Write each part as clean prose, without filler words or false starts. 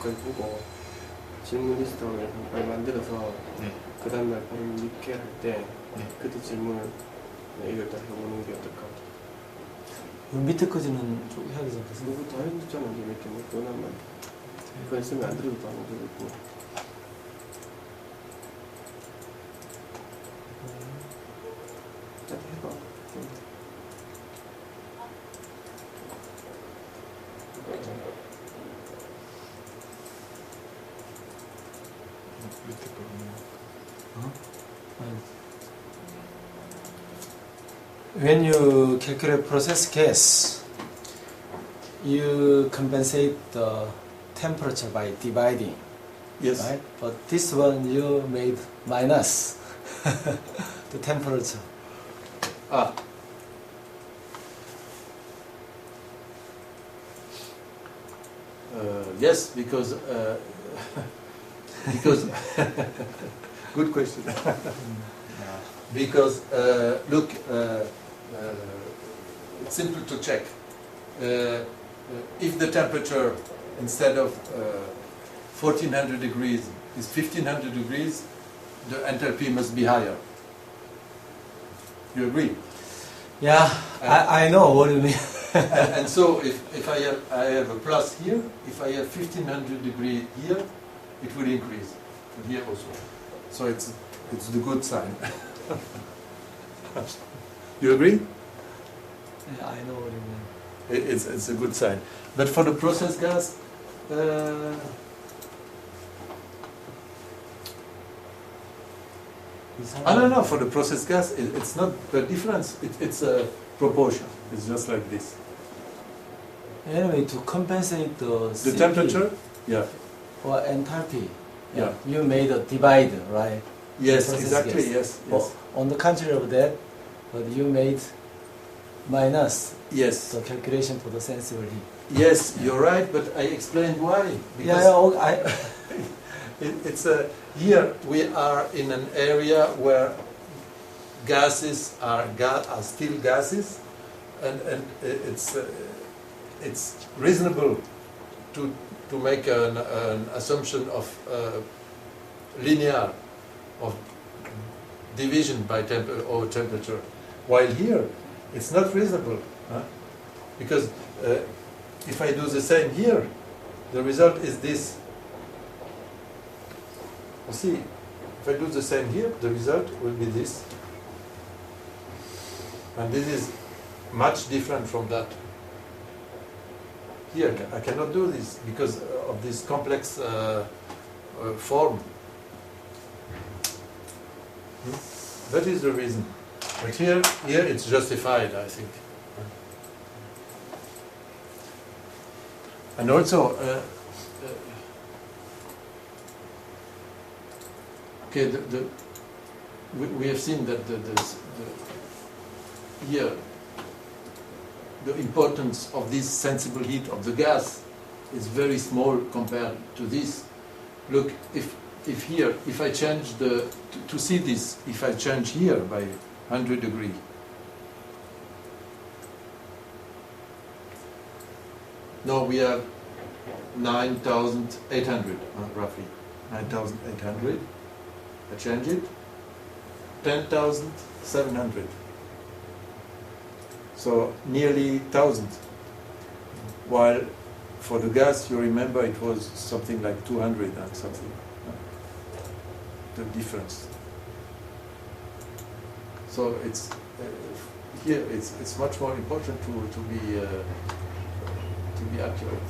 거기까지 보고 질문 리스트를 빨리 만들어서 네. 그 다음날 바로 리케할 때 네. 그때 질문을 이걸 다 해보는 게 어떨까? 밑에 거지는 좀 해야 되지 않겠어요? 그거 다 해줬잖아 이제 이렇게 뭐 그거만 그거 있으면 안 들어도 다 만들고 딱 해봐. 밑에 거는 어? When you calculate process gas, you compensate the temperature by dividing, yes. right? But this one you made minus the temperature. Ah. Yes, because because good question. Because look, it's simple to check. If the temperature instead of 1400 degrees is 1500 degrees, the enthalpy must be higher. You agree? Yeah, I know what you mean. And so if I have a plus here, if I have 1500 degree here, it will increase. And here also. So it's the good sign. You agree? Yeah, I know what you mean. It's a good sign. But for the process gas, no. For the process gas, it's not the difference. It's a proportion. It's just like this. Anyway, to compensate the CP temperature, yeah, or enthalpy, Yeah. you made a divide, right? yes, Process exactly, gas. yes, But yes, on the contrary of that, but you made minus yes, the calculation for the sensible heat. yes. You're right, but I explained why. It's a here we are in an area where gases are still gases, and it's reasonable to make an assumption of linear of division by temperature, while here it's not reasonable, huh? Because if I do the same here, the result is this. You see, if I do the same here, the result will be this. And this is much different from that. Here, I cannot do this because of this complex form. That is the reason. But here it's justified, I think. And also, okay, we have seen that here the importance of this sensible heat of the gas is very small compared to this. Look, if here, if I change to see this, if I change here by 100 degree, now we have 9,800 roughly, 9,800. I change it, 10,700. So nearly 1,000. While for the gas, you remember it was something like 200 and something. The difference. So it's here. It's much more important to be accurate.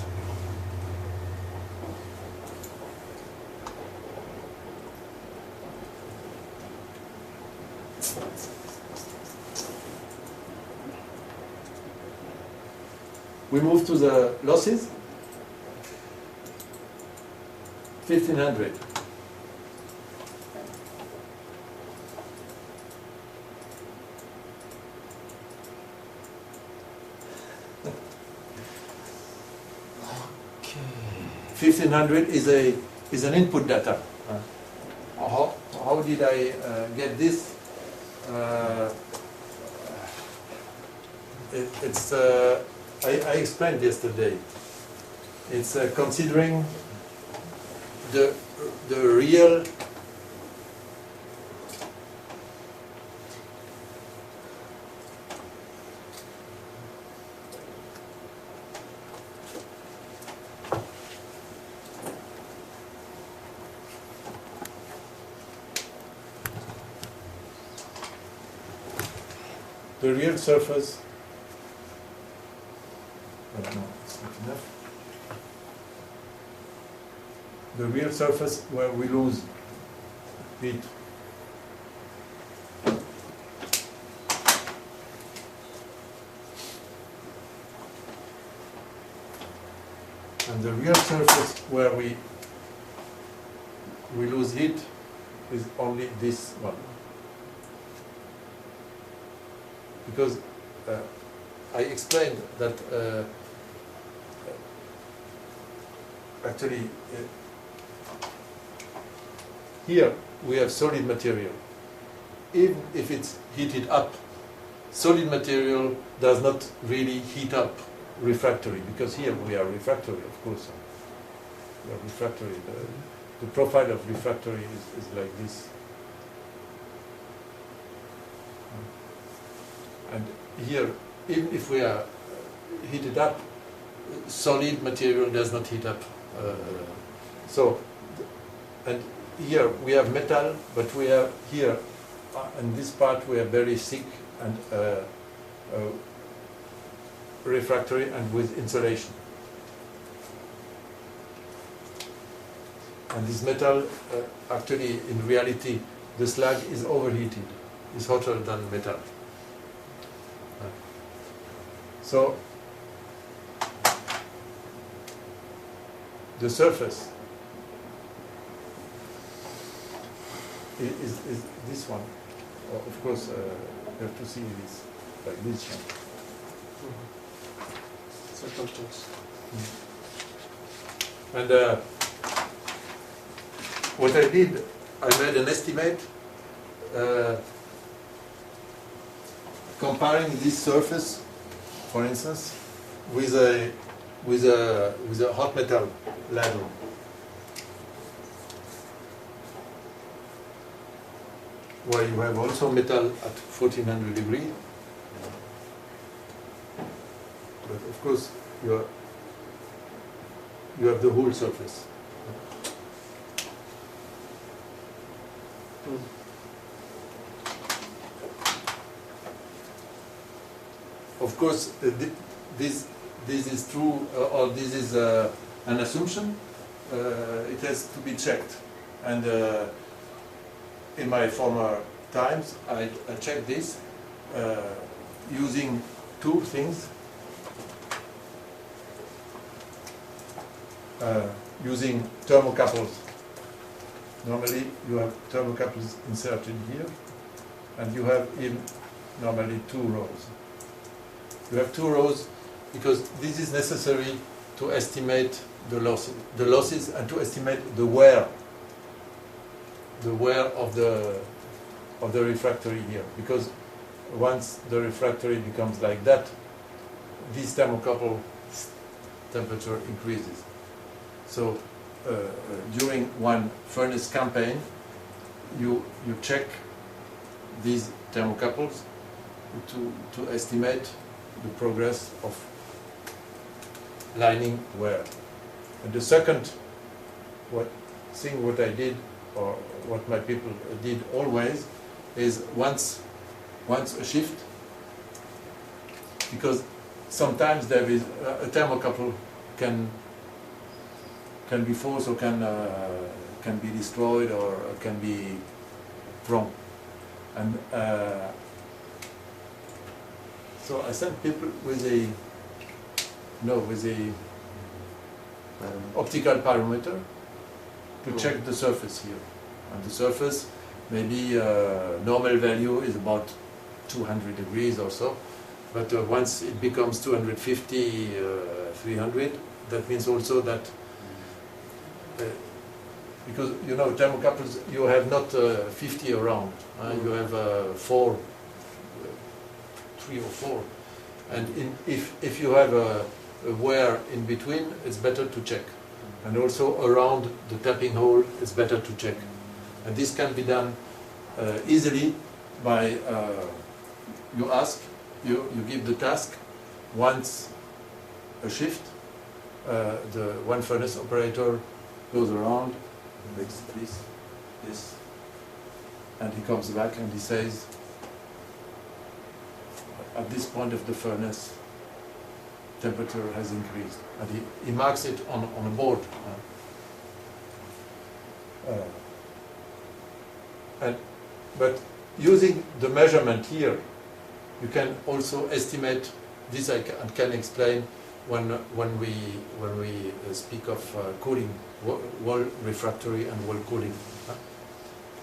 We move to the losses. 1,500. Okay. 1,500 is an input data. How did I get this? I explained yesterday. It's considering the real surface. Oh, no, it's not enough. The real surface where we lose heat. And the real surface where we lose heat is only this one. Because I explained that actually here we have solid material. Even if it's heated up, solid material does not really heat up refractory, because here we are refractory, of course. We are refractory. The profile of refractory is like this. And here, even if we are heated up, solid material does not heat up. And here we have metal, but we have here, in this part, we are very thick and refractory and with insulation. And this metal, actually, in reality, the slag is overheated. It's hotter than metal. So the surface is this one. Of course, you have to see this like this one. Circumstance. And what I did, I made an estimate comparing this surface, for instance, with a hot metal ladle. Where you have also metal at 1400 degrees. But of course, you have the whole surface. Of course, this is true, or this is an assumption. It has to be checked. And in my former times, I checked this using two things. Using thermocouples. Normally you have thermocouples inserted here, and you have normally 2 rows. You have 2 rows because this is necessary to estimate the losses and to estimate the wear of the refractory here. Because once the refractory becomes like that, this thermocouple temperature increases. So during one furnace campaign, you check these thermocouples to estimate the progress of lining wear. And the second thing what I did, or what my people did always, is once a shift, because sometimes there is a thermocouple can be forced, or can be destroyed, or can be wrong. And so I sent people with a optical pyrometer to check the surface here. And the surface, maybe normal value is about 200 degrees or so, but once it becomes 250, 300, that means also that because thermocouples, you have not 50 around, you have 3 or 4, and if you have a wear in between, it's better to check. And also around the tapping hole, it's better to check. And this can be done easily by, you give the task once a shift. The one furnace operator goes around, makes this, and he comes back and he says, at this point of the furnace, temperature has increased, and he marks it on a board. But using the measurement here, you can also estimate this. I can explain when we speak of cooling, wall refractory and wall cooling.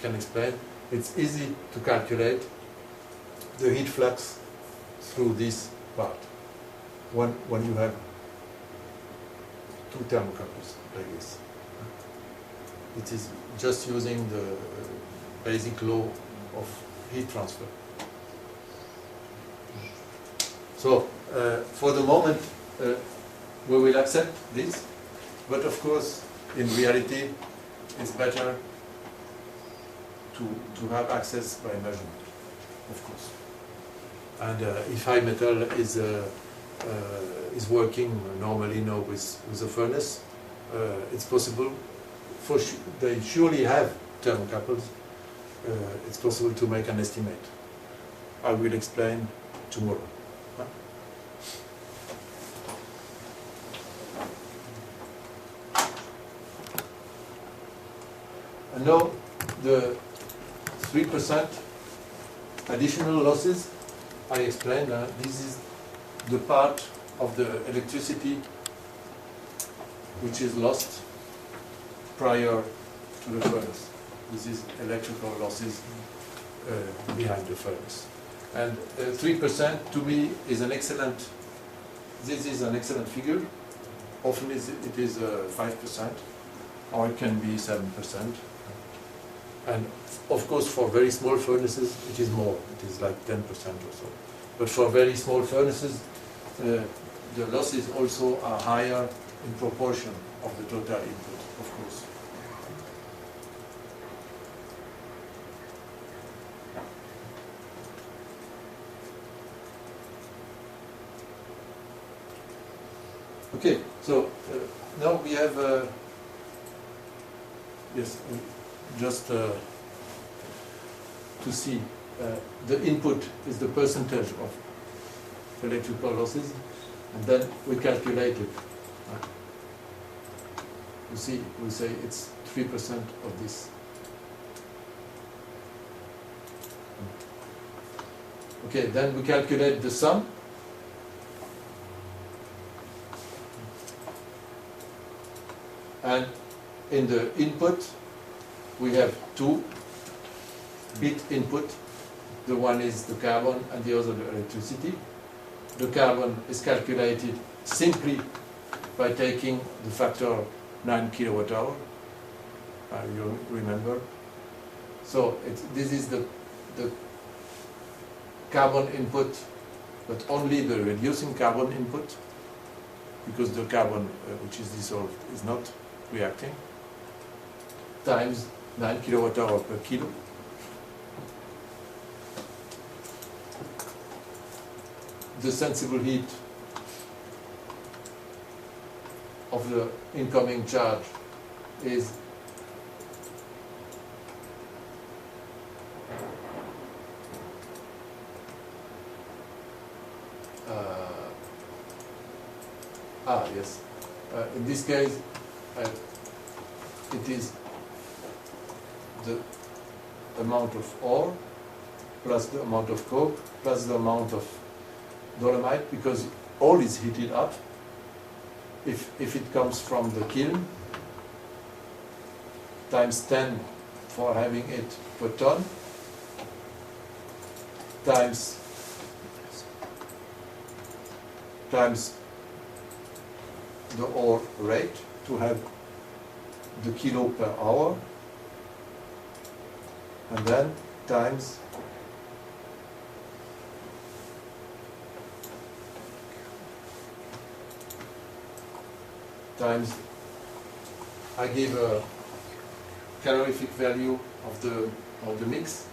Can explain. It's easy to calculate the heat flux through this part when you have two thermocouples like this. It is just using the basic law of heat transfer. So for the moment we will accept this, but of course in reality it's better to have access by measurement, of course. And if high metal is working normally now with a furnace, it's possible. They surely have thermocouples. It's possible to make an estimate. I will explain tomorrow. And now the 3% additional losses, I explained. This is the part of the electricity which is lost prior to the furnace. This is electrical losses behind the furnace. And 3% to me is an excellent, this is an excellent figure. Often it is 5%, or it can be 7%. And of course for very small furnaces it is more, it is like 10% or so. But for very small furnaces the losses also are higher in proportion of the total input, of course. Okay, so now we have, yes, just to see, the input is the percentage of electrical losses, and then we calculate it. You see, we say it's 3% of this. Okay, then we calculate the sum. And in the input, we have two bit input. The one is the carbon and the other the electricity. The carbon is calculated simply by taking the factor 9 kilowatt-hour. You remember? So this is the carbon input, but only the reducing carbon input, because the carbon which is dissolved is not reacting, times 9 kilowatt-hour per kilo. The sensible heat of the incoming charge is yes. In this case, it is the amount of ore plus the amount of coke plus the amount of dolomite, because all is heated up. If it comes from the kiln, times 10 for having it per ton, times the ore rate to have the kilo per hour, and then times I give a calorific value of the mix,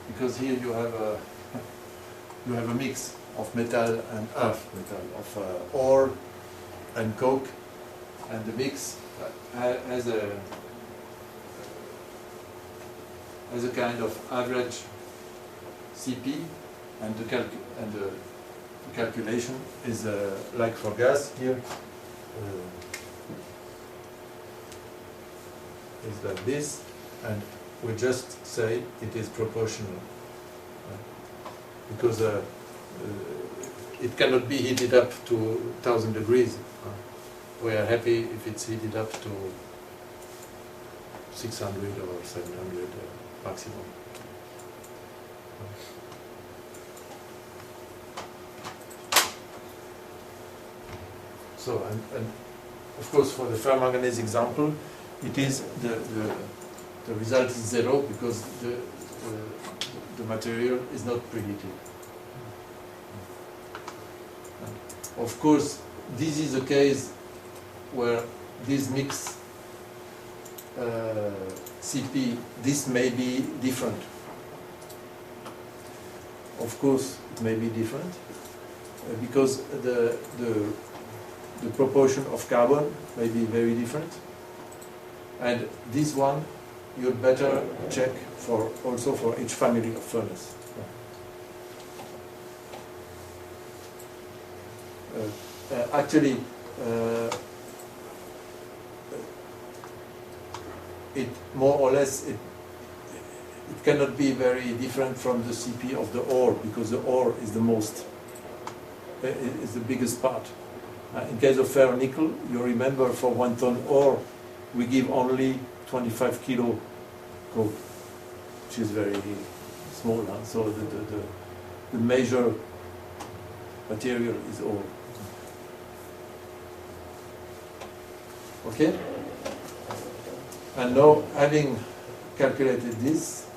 because here you have a mix of metal and earth metal, of ore and coke, and the mix has a kind of average CP, and the calculation is like for gas here. Is like this, and we just say it is proportional, because it cannot be heated up to 1000 degrees. We are happy if it's heated up to 600 or 700 maximum. So, and of course, for the ferromanganese example, it is the result is 0, because the material is not preheated. Of course, this is a case where this mix CP, this may be different. Of course, it may be different because the proportion of carbon may be very different. And this one, you'd better check for also for each family of furnace. Actually, it more or less it cannot be very different from the CP of the ore, because the ore is the most is the biggest part. In case of ferronickel, you remember for 1 ton ore, we give only 25 kilo coke, which is very small. Huh? So the major material is ore. Okay? And now, having calculated this,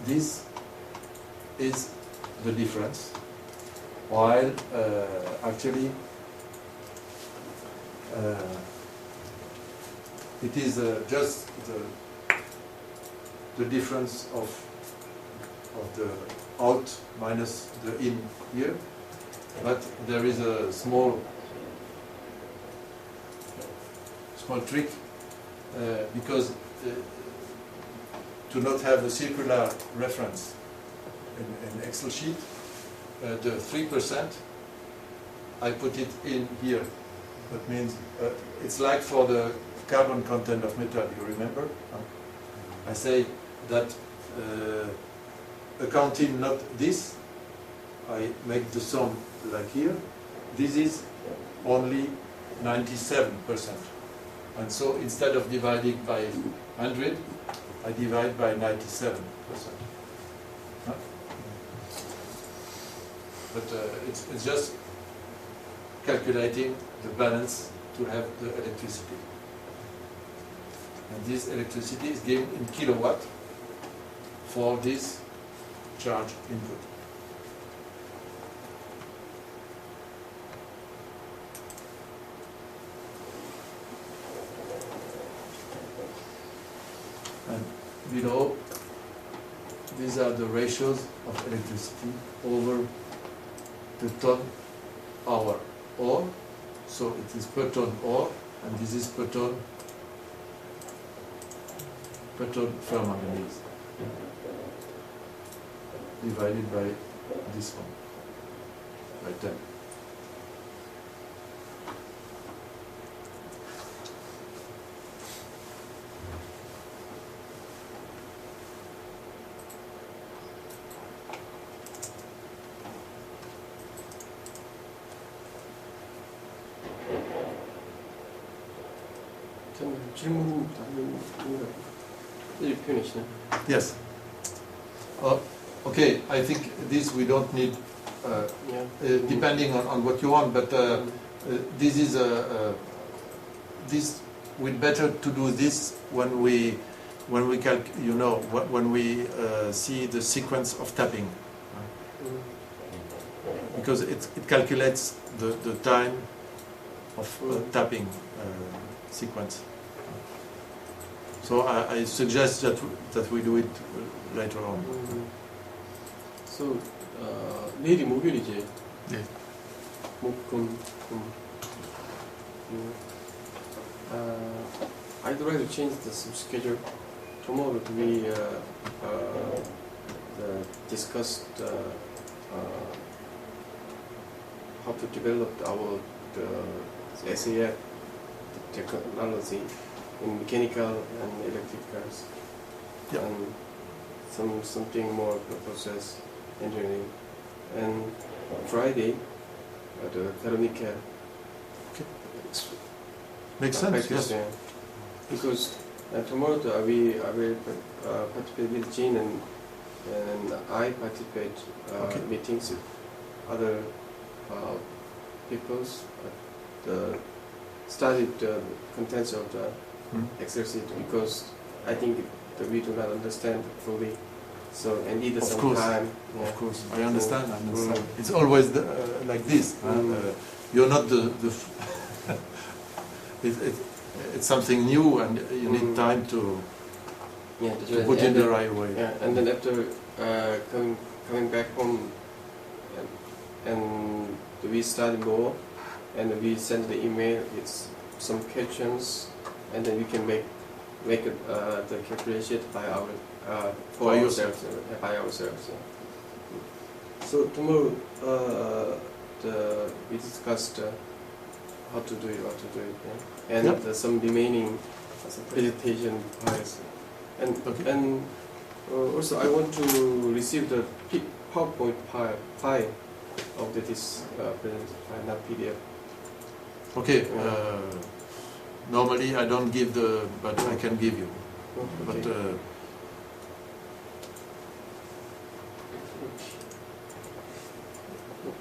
this is the difference, while actually it is just the difference of the out minus the in here, but there is a small trick, because to not have a circular reference in Excel sheet, the 3%, I put it in here. That means it's like for the carbon content of metal, you remember? I say that accounting not this, I make the sum like here. This is only 97%. And so instead of dividing by 100, I divide by 97%. Huh? But it's just calculating the balance to have the electricity. And this electricity is given in kilowatt for this charge input. And below, these are the ratios of electricity over the ton hour ore. So it is per ton ore, and this is per ton ferromanganese divided by this one, by 10. 질문입니다. 이렇게 표현이시나요? Yes. Okay, I think this we don't need, depending on what you want, but this is this we'd better to do this when we see the sequence of tapping, because it calculates the time of tapping sequence. So I suggest that we do it later on. So 내일이 목요일이지. 네. 목금. I'd like to change the schedule. Tomorrow we discussed how to develop our SAF technology in mechanical and electricals, Yeah. and something more process engineering. And Friday, the Veronica Makes sense, practice, yes. yeah. Because tomorrow I will participate with Jean, and I participate Okay. meetings with other peoples. Studied the contents of the exercise, because I think that we do not understand fully. So I need Of some course. time. Of course, I understand. Mm. It's always like this. You're not it's something new, and you need time to Yeah, put it the right way. Yeah, and then after coming back home, and we study more, and we send the email with some questions, and then we can make the calculation by By yourself. By ourselves. Yeah. So tomorrow, we discussed how to do it, yeah? And Yep. some remaining presentation files. And Okay. and also I want to receive the PowerPoint file of this presentation file, not PDF. Okay. Normally I don't give but I can give you. But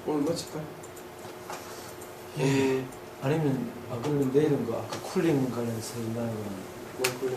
오늘 뭐 칠까? 아니면 그러면 내일은 그 아까 쿨링 관련해서 일하는 거는 뭐 쿨링.